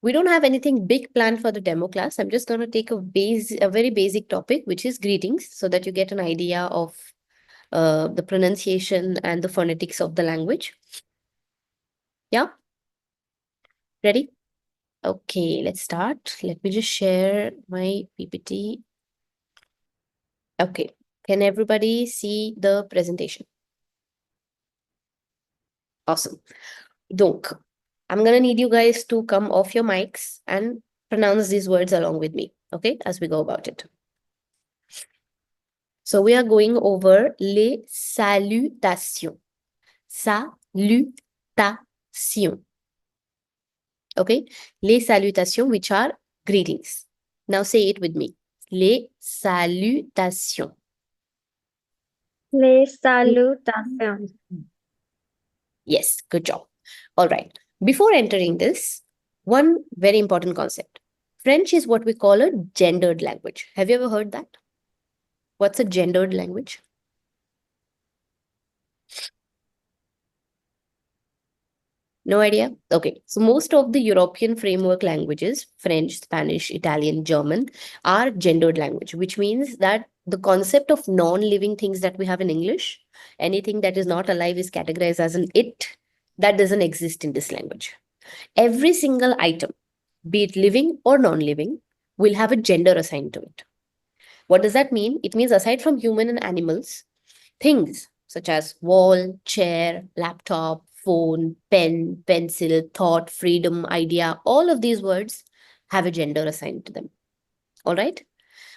We don't have anything big planned for the demo class. I'm just going to take a very basic topic, which is greetings, so that you get an idea of the pronunciation and the phonetics of the language. Yeah? Ready? Okay, let's start. Let me just share my PPT. Okay. Can everybody see the presentation? Awesome. Donc, I'm going to need you guys to come off your mics and pronounce these words along with me, okay, as we go about it. So we are going over les salutations. Salutations. Okay, les salutations, which are greetings. Now say it with me. Les salutations. Les salutations. Yes, good job. All right. Before entering this, one very important concept. French is what we call a gendered language. Have you ever heard that? What's a gendered language? No idea? Okay. So most of the European framework languages, French, Spanish, Italian, German, are gendered language, which means that the concept of non-living things that we have in English, anything that is not alive is categorized as an it, that doesn't exist in this language. Every single item, be it living or non-living, will have a gender assigned to it. What does that mean? It means aside from human and animals, things such as wall, chair, laptop, phone, pen, pencil, thought, freedom, idea, all of these words have a gender assigned to them. All right?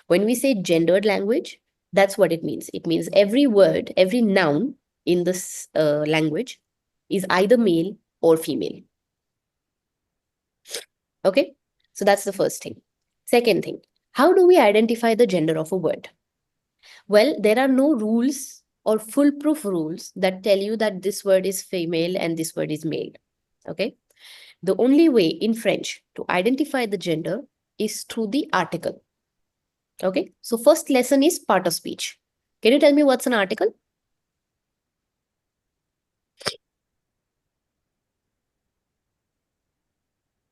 When we say gendered language, that's what it means. It means every word, every noun in this language is either male or female. Okay? So that's the first thing. Second thing, how do we identify the gender of a word? Well, there are no rules or foolproof rules that tell you that this word is female and this word is male. Okay? The only way in French to identify the gender is through the article. Okay? So first lesson is part of speech. Can you tell me what's an article?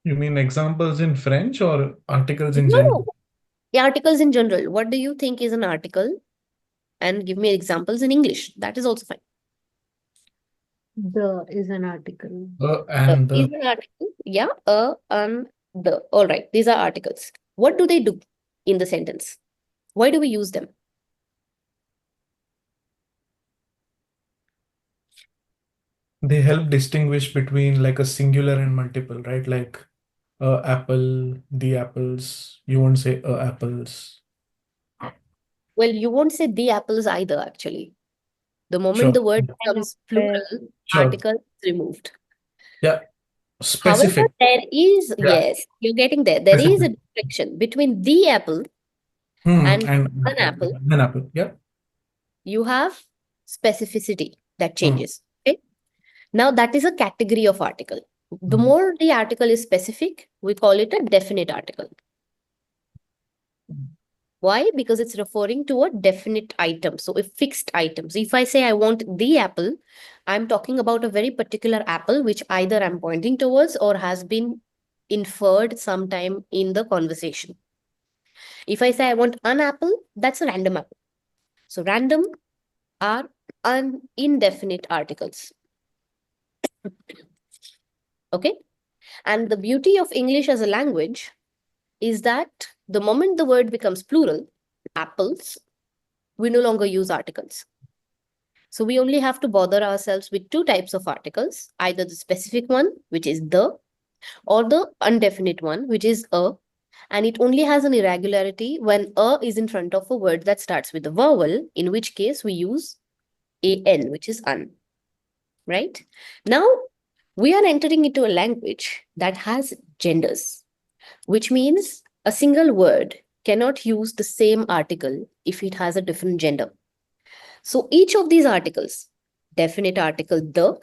You mean examples in French or articles in No. general? The articles in general. What do you think is an article? And give me examples in English. That is also fine. The is an article. And Is the. an article. Yeah, the. All right. These are articles. What do they do in the sentence? Why do we use them? They help distinguish between like a singular and multiple, right? Like apple, the apples. You won't say apples. Well, you won't say the apples either, actually. The moment Sure. the word I know. becomes plural, Sure. article is removed. Yeah. However, Specific. there is, Yeah. yes, you're getting there. There is a Specific. distinction between the apple and And an apple. an apple. Yeah. You have specificity that Hmm. changes. Okay. Now, that is a category of article. The Hmm. more the article is specific, we call it a definite article. Why? Because it's referring to a definite item. So a fixed item. So if I say I want the apple, I'm talking about a very particular apple, which either I'm pointing towards or has been inferred sometime in the conversation. If I say I want an apple, that's a random apple. So random are indefinite articles. Okay. And the beauty of English as a language is that the moment the word becomes plural, apples, we no longer use articles. So we only have to bother ourselves with two types of articles, either the specific one, which is the, or the indefinite one, which is a. And it only has an irregularity when a is in front of a word that starts with a vowel, in which case we use an, which is un. Right? Now, we are entering into a language that has genders, which means a single word cannot use the same article if it has a different gender. So each of these articles, definite article the,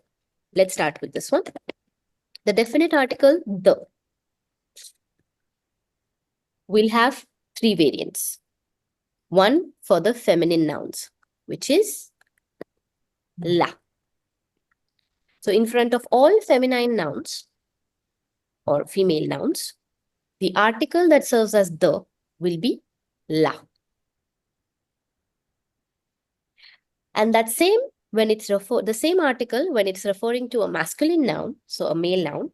let's start with this one. The definite article the will have three variants. One for the feminine nouns, which is la. So in front of all feminine nouns, or female nouns, the article that serves as the will be la. And that same, when it's the same article, when it's referring to a masculine noun, so a male noun,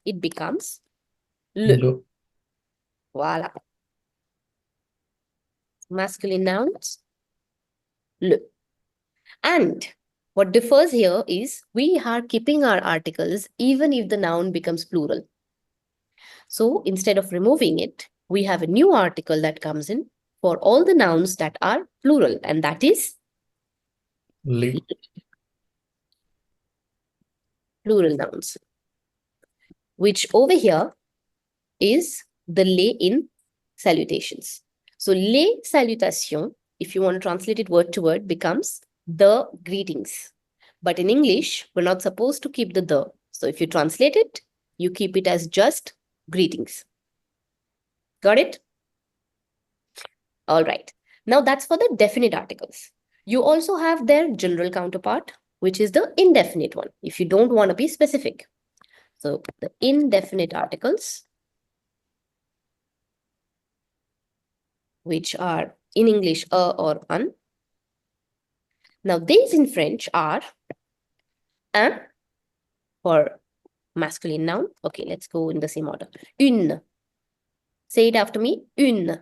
it becomes le. Le. Voila. Masculine nouns, le. And what differs here is we are keeping our articles even if the noun becomes plural. So instead of removing it, we have a new article that comes in for all the nouns that are plural, and that is Le. plural nouns, which over here is the les in salutations. So les salutations, if you want to translate it word to word, becomes the greetings. But in English, we're not supposed to keep the. So if you translate it, you keep it as just greetings. Got it? All right. Now that's for the definite articles. You also have their general counterpart, which is the indefinite one, if you don't want to be specific. So the indefinite articles, which are in English or un. Now these in French are un for masculine noun. Okay, let's go in the same order. Une. Say it after me. Une.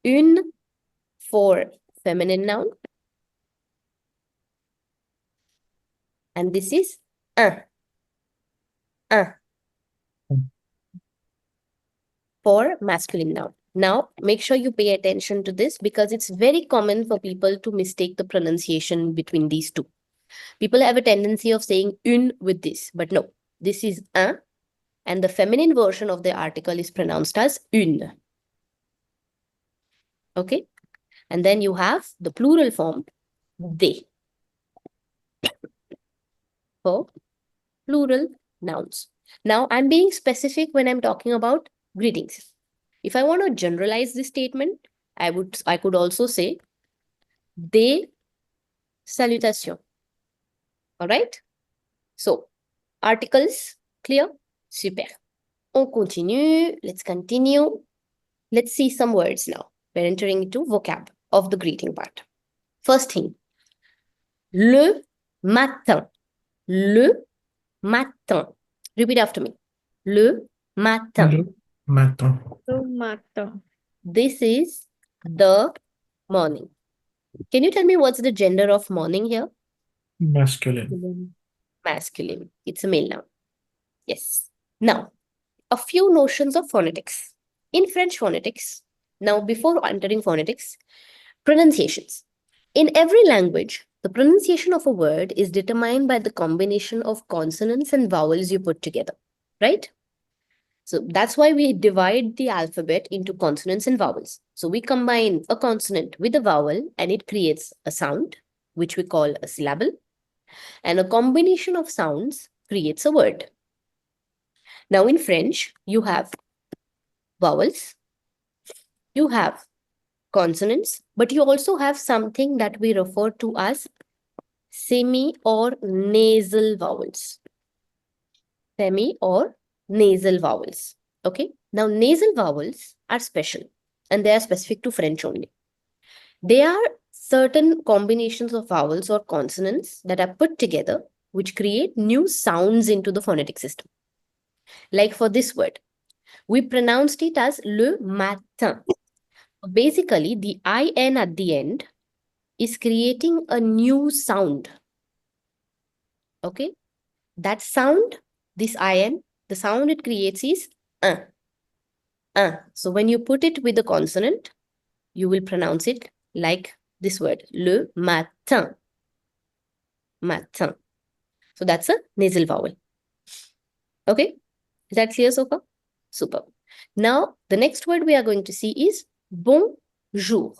Une for feminine noun. And this is un. Un for masculine noun. Now, make sure you pay attention to this because it's very common for people to mistake the pronunciation between these two. People have a tendency of saying une with this, but no, this is un, and the feminine version of the article is pronounced as une. Okay? And then you have the plural form, they, for plural nouns. Now, I'm being specific when I'm talking about greetings. If I want to generalize this statement, I could also say des salutations. All right? So, articles, clear? Super. On continue. Let's continue. Let's see some words now. We're entering into vocab of the greeting part. First thing, le matin. Le matin. Repeat after me. Le matin. Le matin. Tomato. This is the morning. Can you tell me what's the gender of morning here? Masculine. Masculine. It's a male noun. Yes. Now, a few notions of phonetics. In French phonetics, now before entering phonetics, pronunciations. In every language, the pronunciation of a word is determined by the combination of consonants and vowels you put together, right? So that's why we divide the alphabet into consonants and vowels. So we combine a consonant with a vowel and it creates a sound, which we call a syllable. And a combination of sounds creates a word. Now in French, you have vowels, you have consonants, but you also have something that we refer to as semi or nasal vowels. Semi or nasal vowels. Okay. Now nasal vowels are special and they are specific to French only. They are certain combinations of vowels or consonants that are put together which create new sounds into the phonetic system. Like for this word, we pronounced it as le matin. Basically, the IN at the end is creating a new sound. Okay. That sound, this IN, the sound it creates is So when you put it with the consonant, you will pronounce it like this word, le matin. Matin. So that's a nasal vowel. Okay. Is that clear so far? Super. Now, the next word we are going to see is bonjour.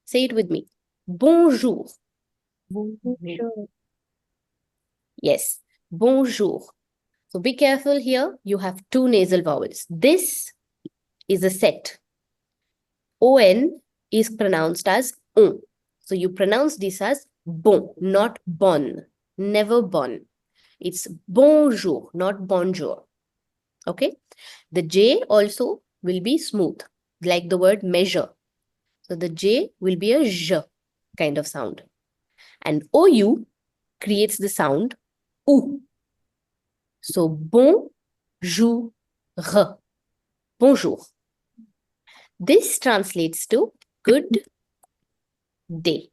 Say it with me. Bonjour. Bonjour. Yes. Bonjour. So be careful here. You have two nasal vowels. This is a set. ON is pronounced as on. So you pronounce this as bon, not bon. Never bon. It's bonjour, not bonjour. Okay. The J also will be smooth, like the word measure. So the J will be a J kind of sound. And OU creates the sound OU. So bonjour. Bonjour. This translates to good day.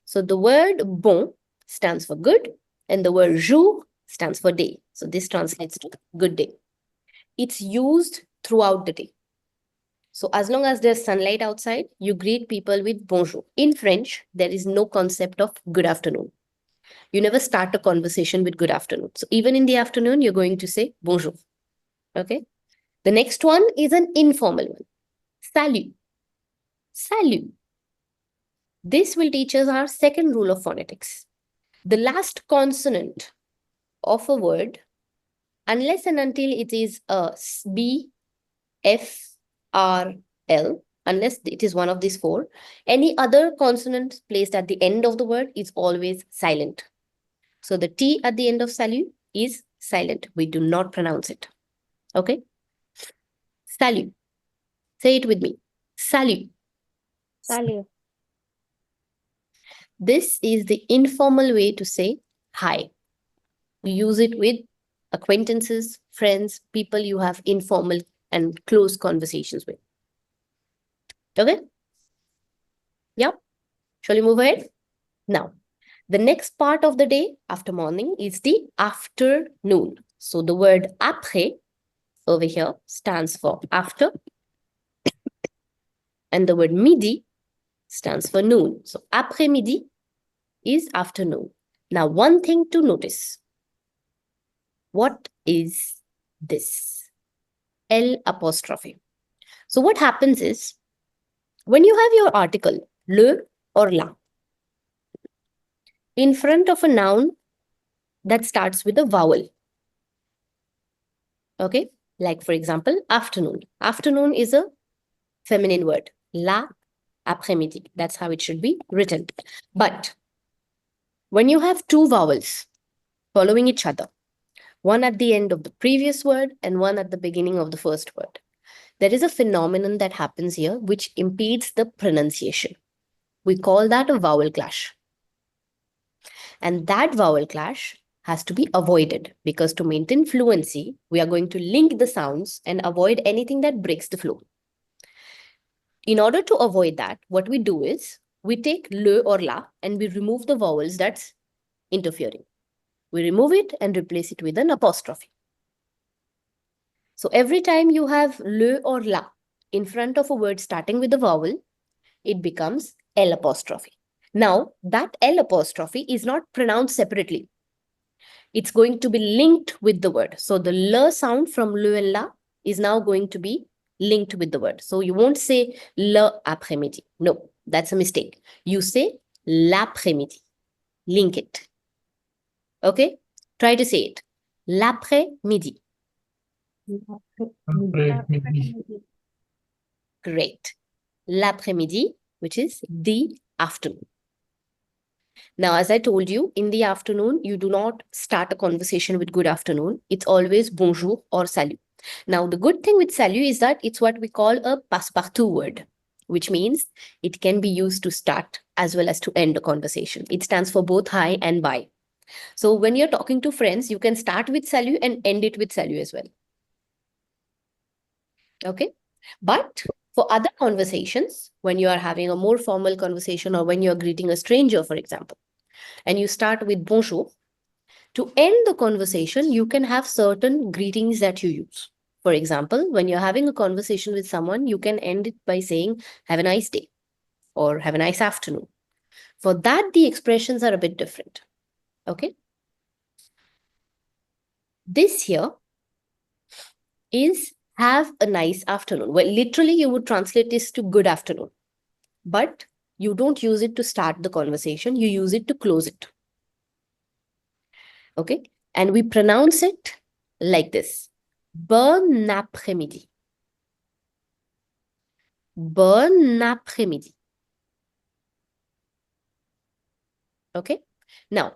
So the word bon stands for good and the word jour stands for day. So this translates to good day. It's used throughout the day. So as long as there's sunlight outside, you greet people with bonjour. In French, there is no concept of good afternoon. You never start a conversation with good afternoon. So even in the afternoon, you're going to say bonjour. Okay. The next one is an informal one. Salut. Salut. This will teach us our second rule of phonetics. The last consonant of a word, unless and until it is a B, F, R, L, unless it is one of these four, any other consonant placed at the end of the word is always silent. So the T at the end of salut is silent. We do not pronounce it. Okay? Salut. Say it with me. Salut. Salut. This is the informal way to say hi. You use it with acquaintances, friends, people you have informal and close conversations with. Okay? Yeah? Shall we move ahead? Now, the next part of the day after morning is the afternoon. So the word après over here stands for after. And the word midi stands for noon. So après-midi is afternoon. Now, one thing to notice. What is this? L apostrophe. So what happens is, when you have your article, le or la, in front of a noun that starts with a vowel. Okay? Like, for example, afternoon. Afternoon is a feminine word. La après-midi. That's how it should be written. But when you have two vowels following each other, one at the end of the previous word and one at the beginning of the first word, there is a phenomenon that happens here which impedes the pronunciation. We call that a vowel clash. And that vowel clash has to be avoided because to maintain fluency, we are going to link the sounds and avoid anything that breaks the flow. In order to avoid that, what we do is we take le or la and we remove the vowels that's interfering. We remove it and replace it with an apostrophe. So every time you have le or la in front of a word starting with a vowel, it becomes L apostrophe. Now, that L apostrophe is not pronounced separately. It's going to be linked with the word. So the L sound from le and la is now going to be linked with the word. So you won't say le après-midi. No, that's a mistake. You say l'après-midi. Link it. Okay? Try to say it. L'après-midi. Après-midi. Great. L'après-midi, which is the afternoon. Now, as I told you, in the afternoon, you do not start a conversation with good afternoon. It's always bonjour or salut. Now, the good thing with salut is that it's what we call a passe-partout word, which means it can be used to start as well as to end a conversation. It stands for both hi and bye. So when you're talking to friends, you can start with salut and end it with salut as well. Okay? But for other conversations, when you are having a more formal conversation or when you're greeting a stranger, for example, and you start with bonjour, to end the conversation, you can have certain greetings that you use. For example, when you're having a conversation with someone, you can end it by saying, have a nice day or have a nice afternoon. For that, the expressions are a bit different. Okay? This here is have a nice afternoon. Well, literally, you would translate this to good afternoon. But you don't use it to start the conversation. You use it to close it. Okay? And we pronounce it like this. Bon après-midi. Bon après-midi. Okay? Now,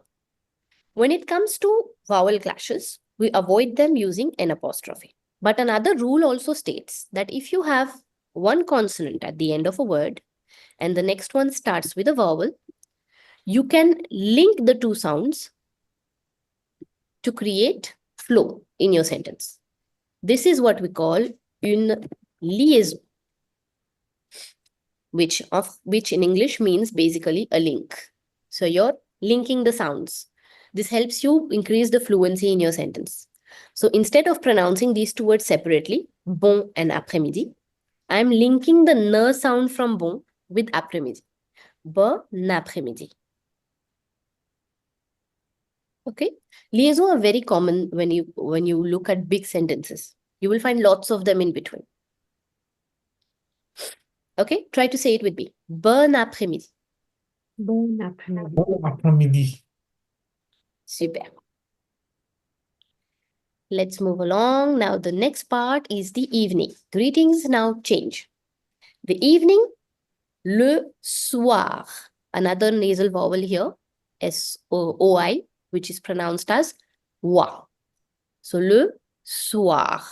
When it comes to vowel clashes, we avoid them using an apostrophe. But another rule also states that if you have one consonant at the end of a word and the next one starts with a vowel, you can link the two sounds to create flow in your sentence. This is what we call une liaison, which in English means basically a link. So you're linking the sounds. This helps you increase the fluency in your sentence. So instead of pronouncing these two words separately, bon and après-midi, I'm linking the n sound from bon with après-midi. Bon après-midi. Okay. Liaisons are very common when you look at big sentences. You will find lots of them in between. Okay, try to say it with me. Bon après-midi. Bon après-midi. Bon après-midi. Super. Let's move along. Now, the next part is the evening. Greetings now change. The evening, le soir. Another nasal vowel here, S-O-I, which is pronounced as wa. So, le soir.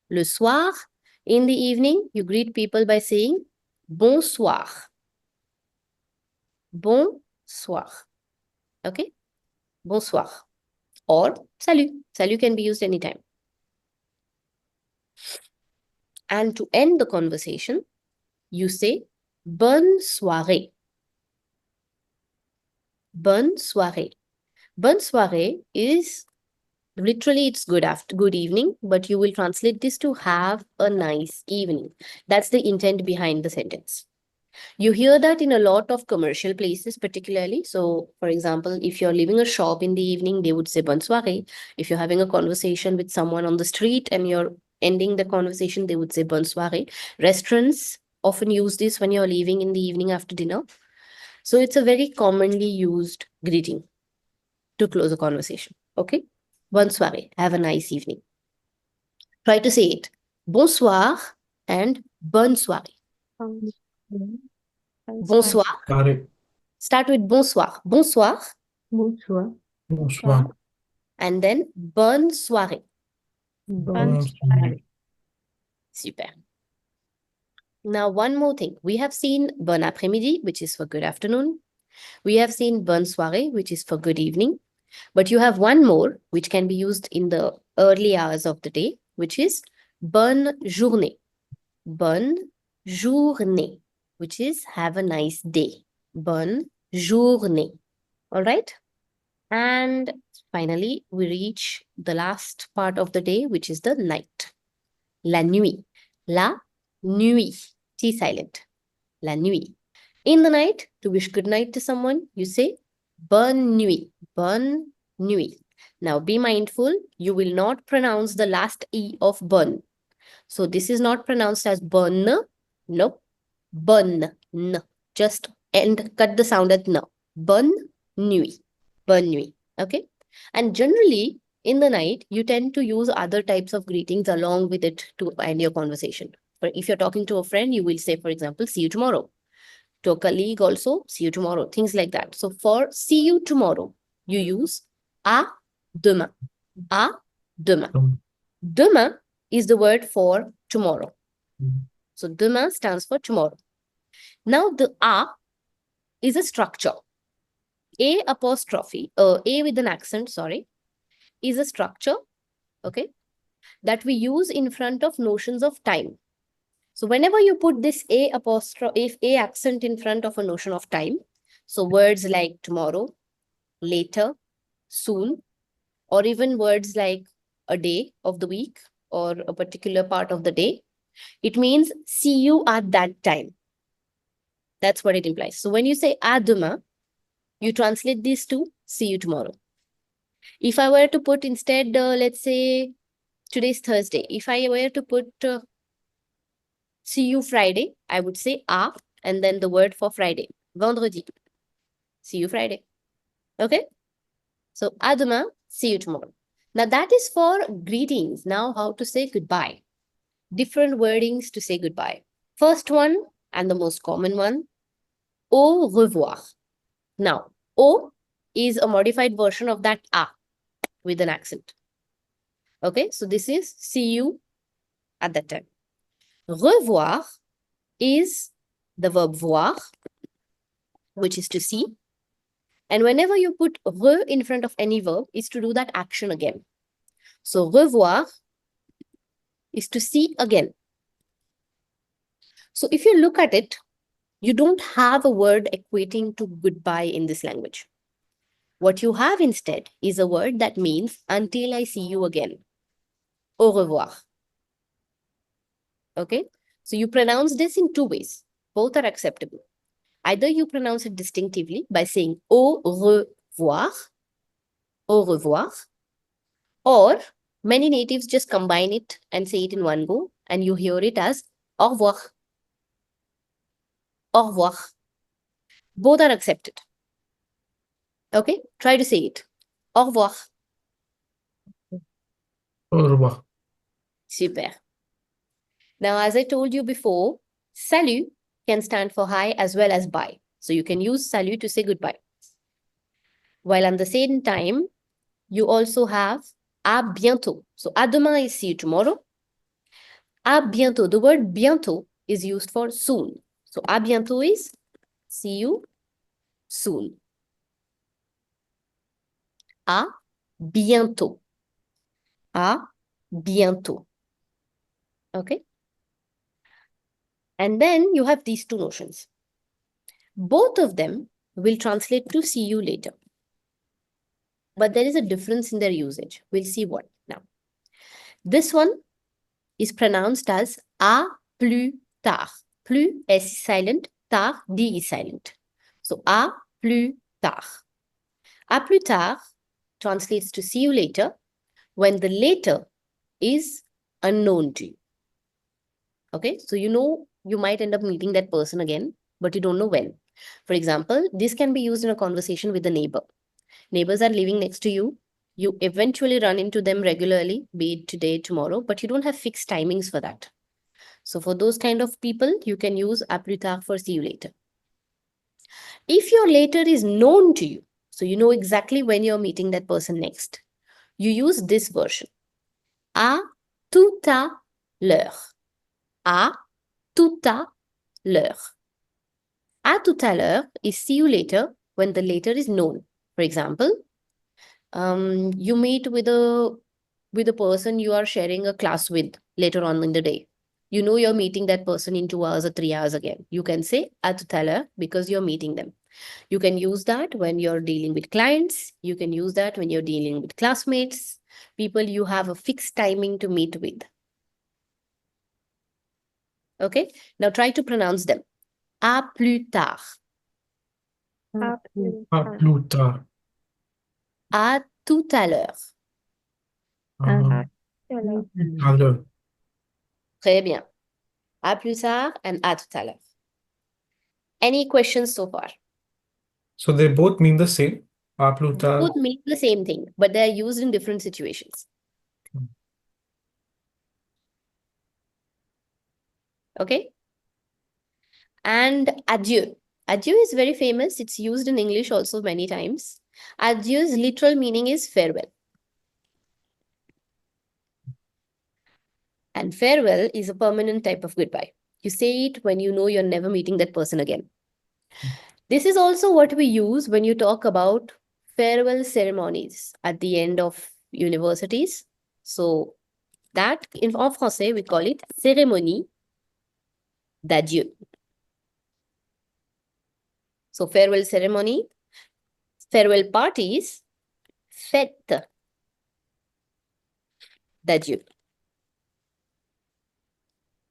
Le soir, in the evening, you greet people by saying bonsoir. Bonsoir. Okay? Bonsoir. Or salut. Salut can be used anytime. And to end the conversation, you say bonne soirée. Bonne soirée. Bonne soirée is literally it's good evening, but you will translate this to have a nice evening. That's the intent behind the sentence. You hear that in a lot of commercial places, particularly. So, for example, if you're leaving a shop in the evening, they would say bonne soirée. If you're having a conversation with someone on the street and you're ending the conversation, they would say bonne soirée. Restaurants often use this when you're leaving in the evening after dinner. So it's a very commonly used greeting to close a conversation. Okay? Bonne soirée. Have a nice evening. Try to say it. Bonsoir and bonne soirée. Bonsoir. Soirée. Start with bonsoir. Bonsoir. Bonsoir. Bonsoir. And then bonne soirée. Bonne Bonsoir. Super. Now, one more thing. We have seen bon après-midi, which is for good afternoon. We have seen bonne soirée, which is for good evening. But you have one more, which can be used in the early hours of the day, which is bonne journée. Bonne journée, which is have a nice day. Bonne journée. All right? And finally, we reach the last part of the day, which is the night. La nuit. La nuit. T silent. La nuit. In the night, to wish good night to someone, you say bonne nuit. Bonne nuit. Now be mindful, you will not pronounce the last E of bonne. So this is not pronounced as bonne. No. Bonne. N. Just cut the sound at n. Bonne nuit. Bonne nuit. Okay. And generally, in the night, you tend to use other types of greetings along with it to end your conversation. But if you're talking to a friend, you will say, for example, see you tomorrow. To a colleague also, see you tomorrow. Things like that. So for see you tomorrow, you use à demain. À demain. Demain is the word for tomorrow. So demain stands for tomorrow. Now the à is a structure. A apostrophe, A with an accent, sorry, is a structure, okay, that we use in front of notions of time. So whenever you put this A apostrophe, A accent in front of a notion of time, so words like tomorrow, later, soon, or even words like a day of the week or a particular part of the day, it means see you at that time. That's what it implies. So when you say à demain, you translate these to see you tomorrow. If I were to put instead, let's say today's Thursday, if I were to put see you Friday, I would say à and then the word for Friday, vendredi. See you Friday. Okay? So à demain, see you tomorrow. Now that is for greetings. Now how to say goodbye. Different wordings to say goodbye. First one and the most common one, au revoir. Now, au is a modified version of that a with an accent. Okay, so this is see you at that time. Revoir is the verb voir, which is to see. And whenever you put re in front of any verb, is to do that action again. So revoir is to see again. So if you look at it, you don't have a word equating to goodbye in this language. What you have instead is a word that means until I see you again. Au revoir. Okay? So you pronounce this in two ways. Both are acceptable. Either you pronounce it distinctively by saying au revoir, or many natives just combine it and say it in one go, and you hear it as au revoir. Au revoir. Both are accepted. Okay? Try to say it. Au revoir. Au revoir. Super. Now, as I told you before, salut can stand for hi as well as bye. So you can use salut to say goodbye. While at the same time, you also have à bientôt. So à demain is see you tomorrow. À bientôt. The word bientôt is used for soon. So à bientôt is see you soon. À bientôt. À bientôt. Okay? And then you have these two notions. Both of them will translate to see you later. But there is a difference in their usage. We'll see what now. This one is pronounced as à plus tard. Plus is silent, tard, D is silent. So à plus tard. À plus tard translates to see you later when the later is unknown to you. Okay, so you might end up meeting that person again, but you don't know when. For example, this can be used in a conversation with a neighbor. Neighbors are living next to you. You eventually run into them regularly, be it today, tomorrow, but you don't have fixed timings for that. So for those kind of people, you can use à plus tard for see you later. If your later is known to you, so you know exactly when you're meeting that person next, you use this version. À tout à l'heure. À tout à l'heure. À tout à l'heure is see you later when the later is known. For example, you meet with a person you are sharing a class with later on in the day. You know you're meeting that person in 2 hours or 3 hours again. You can say à tout à l'heure because you're meeting them. You can use that when you're dealing with clients. You can use that when you're dealing with classmates, people you have a fixed timing to meet with. Okay, now try to pronounce them. À plus tard. À plus À tard. plus tard. À tout à l'heure. À À plus à l'heure. Très bien. À plus tard and à tout à l'heure. Any questions so far? So they both mean the same. À plus tard. Both mean the same thing, but they are used in different situations. Okay? And adieu. Adieu is very famous. It's used in English also many times. Adieu's literal meaning is farewell. And farewell is a permanent type of goodbye. You say it when you know you're never meeting that person again. This is also what we use when you talk about farewell ceremonies at the end of universities. So that en français, we call it cérémonie d'adieu. So farewell ceremony, farewell parties, fête d'adieu.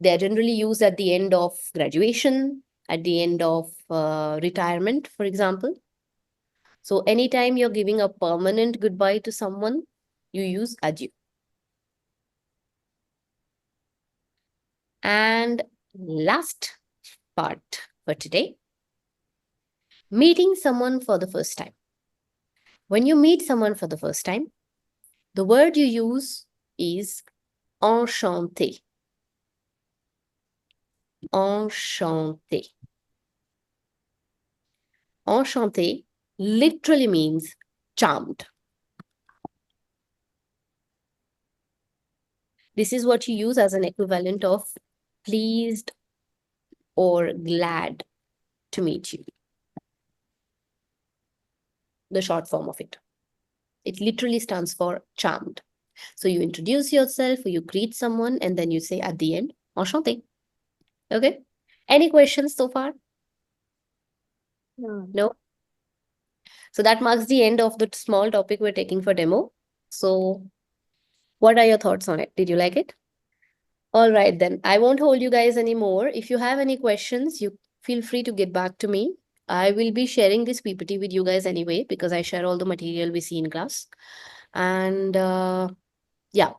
They are generally used at the end of graduation, at the end of retirement, for example. So anytime you're giving a permanent goodbye to someone, you use adieu. And last part for today, meeting someone for the first time. When you meet someone for the first time, the word you use is enchanté. Enchanté. Enchanté literally means charmed. This is what you use as an equivalent of pleased or glad to meet you. The short form of it. It literally stands for charmed. So you introduce yourself, or you greet someone, and then you say at the end, enchanté. Okay? Any questions so far? No. No? So that marks the end of the small topic we're taking for demo. So what are your thoughts on it? Did you like it? All right, then. I won't hold you guys anymore. If you have any questions, you feel free to get back to me. I will be sharing this PPT with you guys anyway, because I share all the material we see in class. And yeah,